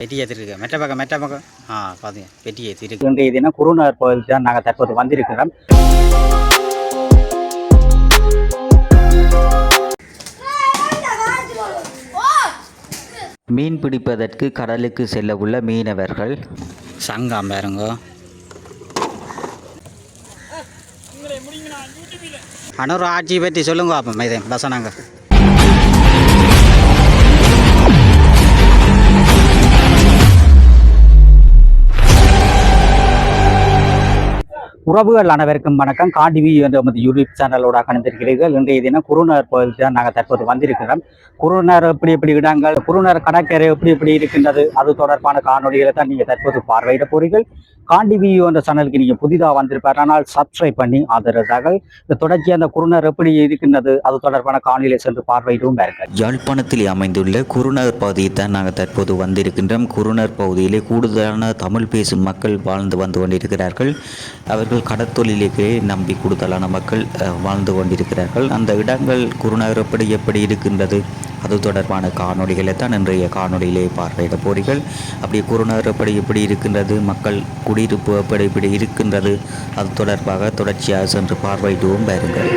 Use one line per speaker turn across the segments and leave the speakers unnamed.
பெட்டி ஏற்றிருக்கு மெட்ட பக்கம் பார்த்தீங்க பெட்டி ஏற்றிருக்கு. இன்றைய தினம் குருநாதர் கோயில் தான் நாங்கள் தற்போது வந்திருக்கிறோம்.
மீன் பிடிப்பதற்கு கடலுக்கு செல்ல உள்ள மீனவர்கள்
சங்கம் பாருங்க. அனூர் ஆட்சி பற்றி சொல்லுங்க அப்போ இதே வசனங்க. உறவுகள் அனைவருக்கும் வணக்கம். காண்டிவி என்ற யூடியூப் சேனலோட கணிந்திருக்கிறீர்கள். இன்றைய தினம் குருநாதர் கோயில் தான் நாங்கள் தற்போது வந்திருக்கிறோம். குருநாதர் எப்படி இடங்கள், குருநாதர் கடற்கரை எப்படி இருக்கின்றது, அது தொடர்பான காணொலிகளை தான் நீங்கள் தற்போது பார்வையிட போறீர்கள். காண்டிவி என்ற சேனலுக்கு நீங்கள் புதிதாக வந்திருப்பார், ஆனால் சப்ஸ்கிரைப் பண்ணி ஆதரவுகள் இந்த தொடர்ச்சி அந்த குருநாதர் எப்படி இருக்கின்றது அது தொடர்பான காணொலியை சென்று பார்வையிடவும் பாருங்கள்.
யாழ்ப்பாணத்தில் அமைந்துள்ள குருநாதர் பகுதியை தான் நாங்கள் தற்போது வந்திருக்கின்றோம். குருநாதர் பகுதியிலே கூடுதலான தமிழ் பேசும் மக்கள் வாழ்ந்து வந்து கொண்டிருக்கிறார்கள். அவர்கள் கடற்தொழிலுக்கே நம்பி கூடுதலான மக்கள் வாழ்ந்து கொண்டிருக்கிறார்கள். அந்த இடங்கள் குருநாதர் எப்படி இருக்கின்றது அது தொடர்பான காணொலிகளை தான் இன்றைய காணொலியிலே பார்வையிட போறீர்கள். அப்படி குருநாதர் எப்படி இருக்கின்றது, மக்கள் குடியிருப்பு எப்படி இருக்கின்றது அது தொடர்பாக தொடர்ச்சியாக சென்று பார்வையிடுவோம் பாருங்கள்.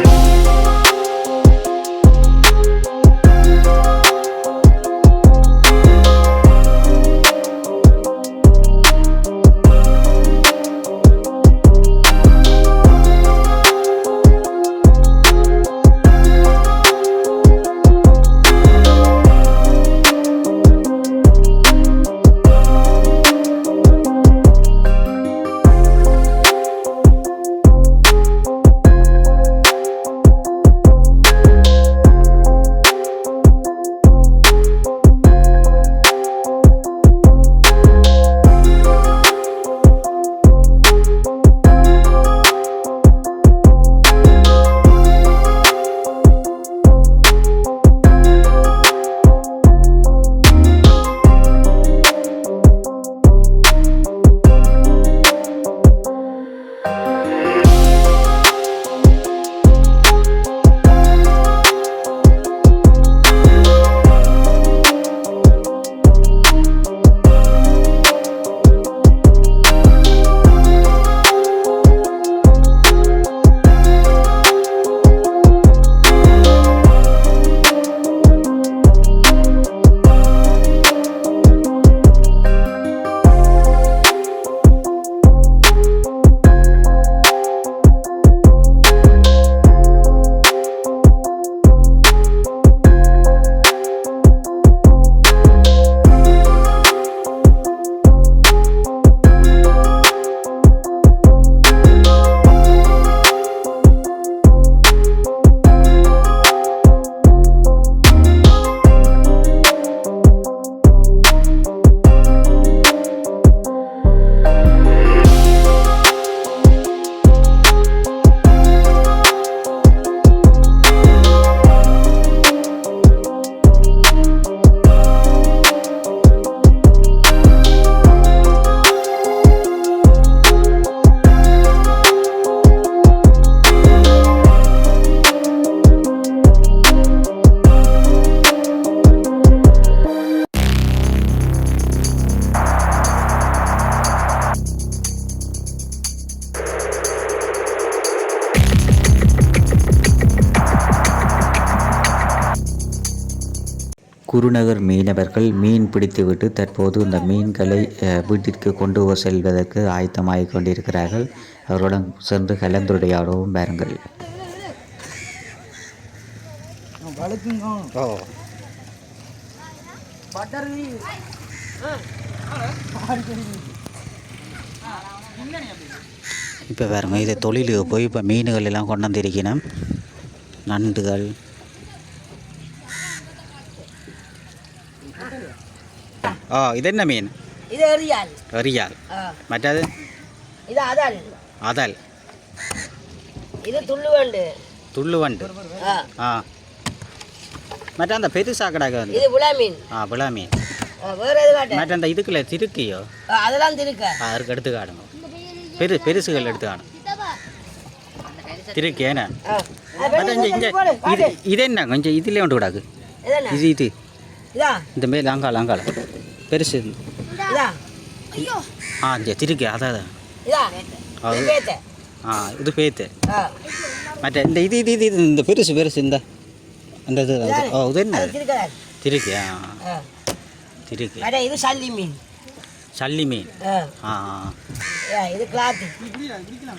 குருநகர் மீனவர்கள் மீன் பிடித்துவிட்டு தற்போது இந்த மீன்களை வீட்டிற்கு கொண்டு செல்வதற்கு ஆயத்தமாகிக் கொண்டிருக்கிறார்கள். அவருடன் சென்று கலந்துரையாடவும் பாருங்கள்.
இப்போ பாருங்க, இது தொழிலுக்கு போய் இப்போ மீன்கள் எல்லாம் கொண்டாந்துருக்கணும். நண்டுகள், இது என்ன மீன்?
இது எரியால்.
எரியால். மற்றது
இது அதல்.
அதல்.
இது துள்ளுவண்டு.
துள்ளுவண்டு. மற்ற அந்த பெருசா கிடக்கு
இது விளா மீன்.
விளா மீன்.
வேற எது காட்டு?
மற்ற அந்த இதுக்குள்ள திருக்கியோ
அதெல்லாம் திருக்க.
அதற்கு எடுத்து காடுங்க. பெருசுகள் எடுத்து காணும். திருக்கு ஏன்னா இது என்ன கொஞ்சம் இதுலேயே ஒன்று விடாது. இது இந்த மேல் அங்கால பெருசு
இதா
சரி திருக்கு அதான்
இதா
அது
இது பேத்து
இது பேத்து
ஆ
மற்ற இந்த இது இந்த பெருசு இந்த அந்த இது இது என்ன
அது திருக்கடா
திருக்கு
ஆ
திருக்கு
அட இது சல்லி மீன்
சல்லி மீன்
ஆ இது கிளாத்தி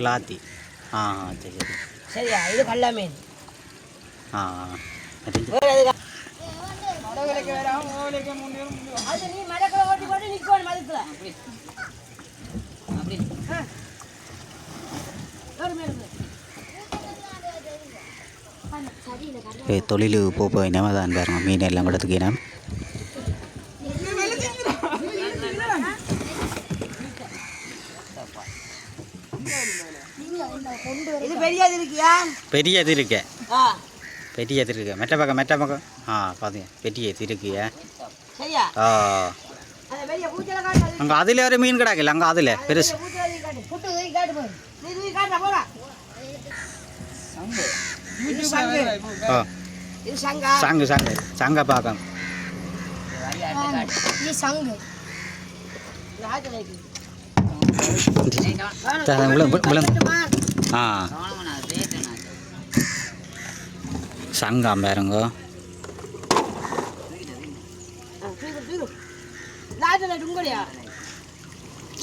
கிளாத்தி சரி சரி
சரியா இது கல்லா மீன்
மற்ற
வேற எதுக்கு அது நீ மடக்கல ஓட்டி போட்டு நிக்கணும் மதுக்குல அப்படி
தொழில் போய் தான் பாருங்க மீன் எல்லாம் கொடுத்துக்கிறேன்.
இது பெரியது இருக்கியா
பெரியது இருக்கு பெரியது இருக்கு மெட்ட பக்கம் பாருங்க பெரியது இருக்குயா
சரியா அந்த பெரிய பூச்சல காட்டு
அங்கே அதில் ஒரு மீன் கிடக்கல அங்கே அதில் பெருசு
பூச்சல காட்டு புட்டு தூக்கி காட்டு போய் நீ தூக்கி காட்ட போடா இது சங்கு இது
சங்க பார்க்க
இது சங்கு
சங்கம் பாருங்க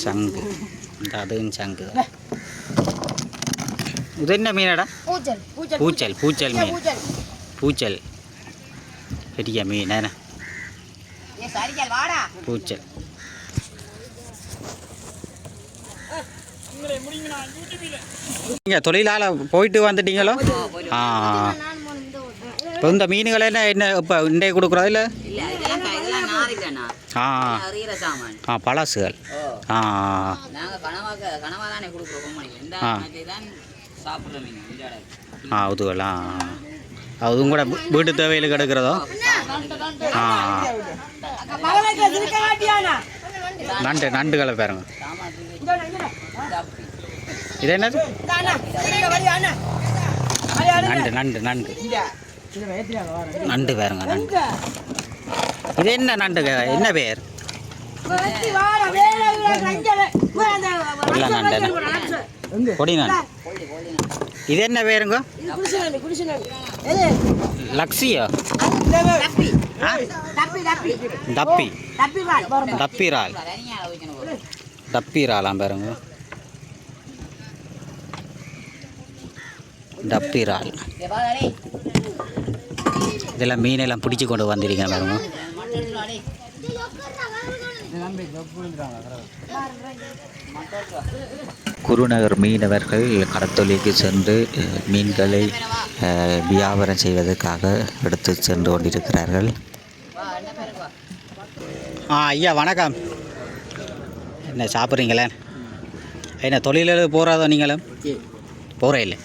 சங்கு இந்த அதுவும் சங்கு இது என்ன மீனடா பூச்சல் மீன் பூச்சல் பெரிய மீன் என்ன பூச்சல் நீங்கள் தொழிலால் போயிட்டு வந்துட்டீங்களோ இப்போ இந்த மீன்களை என்ன இப்போ இன்றைய கொடுக்குறோம் இல்லை பழசுகள் அதுகளா அதுவும் கூட வீட்டு தேவையில் கிடக்கிறதோ நண்டுகளை பாருங்க இது என்னது நண்டு பாருங்க நண்டு இது என்ன நண்டு என்ன பேர் கொடி நண்டு இது என்ன பேருங்க லக்ஸியா டப்பிராலாம் பாருங்க டப்பிரால் இதெல்லாம் மீனெல்லாம் பிடிச்சி கொண்டு வந்திருக்கேன் பாருங்க
குருநகர் மீனவர்கள் கடத்தொழிலுக்கு சென்று மீன்களை வியாபாரம் செய்வதற்காக எடுத்து சென்று கொண்டிருக்கிறார்கள்.
ஐயா வணக்கம். என்ன சாப்பிட்றீங்களே? என்ன தொழிலில் போகிறதோ நீங்களும் போகிற இல்லை?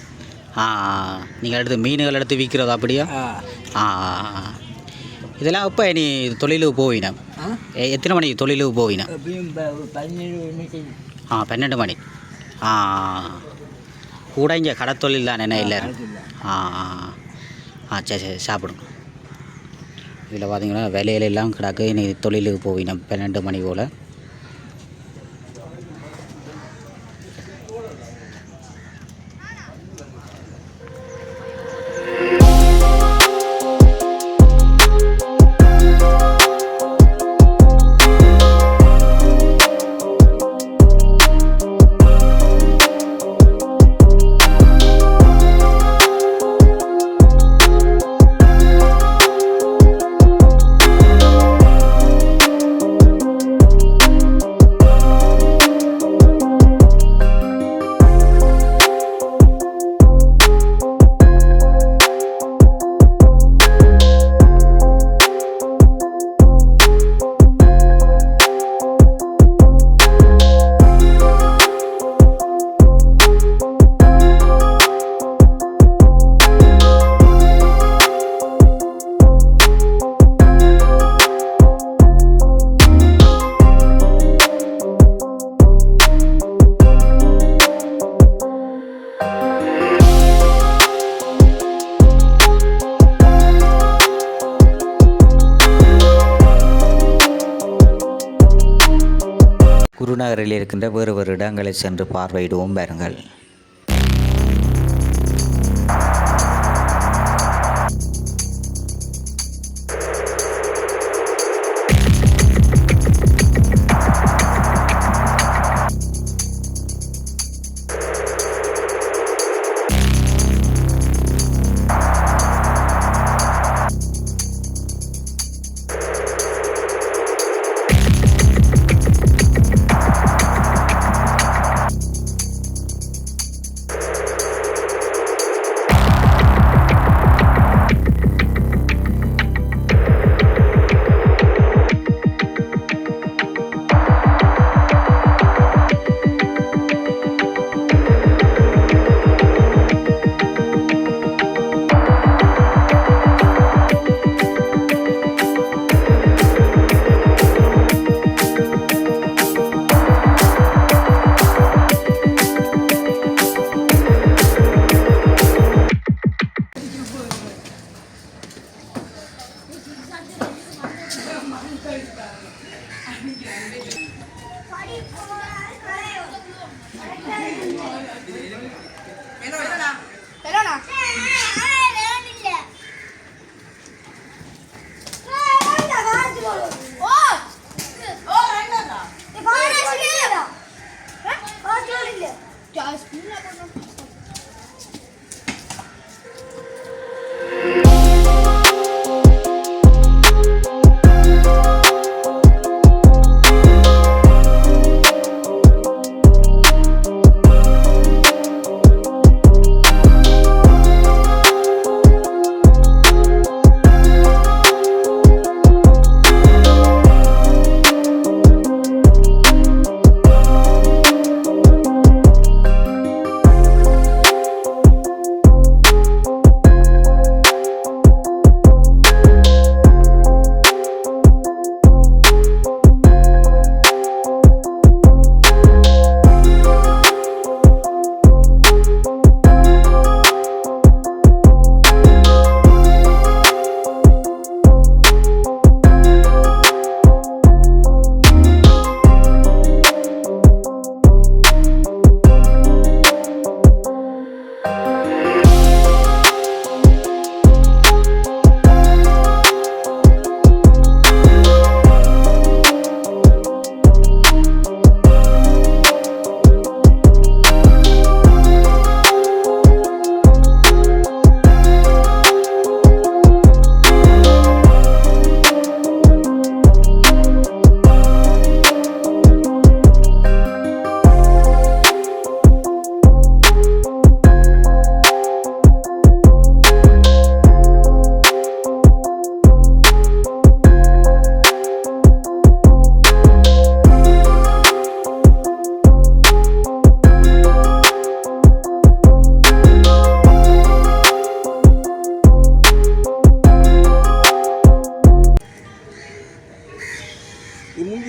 நீங்கள் எடுத்து மீன்கள் எடுத்து விற்கிறதோ அப்படியா? இதெல்லாம் இப்போ நீ தொழிலுக்கு போவினா எத்தனை மணிக்கு தொழிலுக்கு போவினா? 12 மணி. கூட இங்கே கடத்தொழில் தான் என்ன இல்லை? சரி சரி சாப்பிடுங்க. இதில் பார்த்தீங்கன்னா வேலையிலெல்லாம் கிடக்கு. நீ தொழிலுக்கு போவினா 12 மணி போல்.
குருநகரில் இருக்கின்ற வேறு இடங்களை சென்று பார்வையிடுவோம் பாருங்கள்.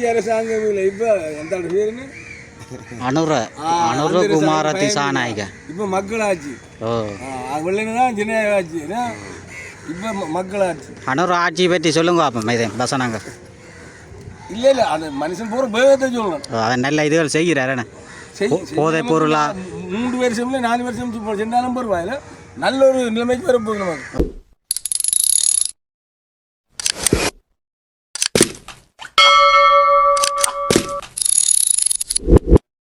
அரசாங்கம் இல்லை. இப்போ எந்த பேருன்னு
அனுரகுமார திசாநாயக
இப்போ மக்களாட்சி. வெள்ளதான் ஜனநாயகாட்சி, இப்போ மக்களாட்சி.
அனுர ஆட்சி பற்றி சொல்லுங்க அப்போ இதே பசனாங்க.
இல்லை இல்லை, அந்த மனுஷன் பூரா வேகத்தை சொல்லணும்.
அதை நல்ல இதுகள் செய்கிறாரு. போதை பொருளா
3 வருஷம்ல 4 வருஷம் சென்றாலும் பரவாயில்ல, நல்ல ஒரு நிலைமைக்கு வரப்போகுது நமக்கு.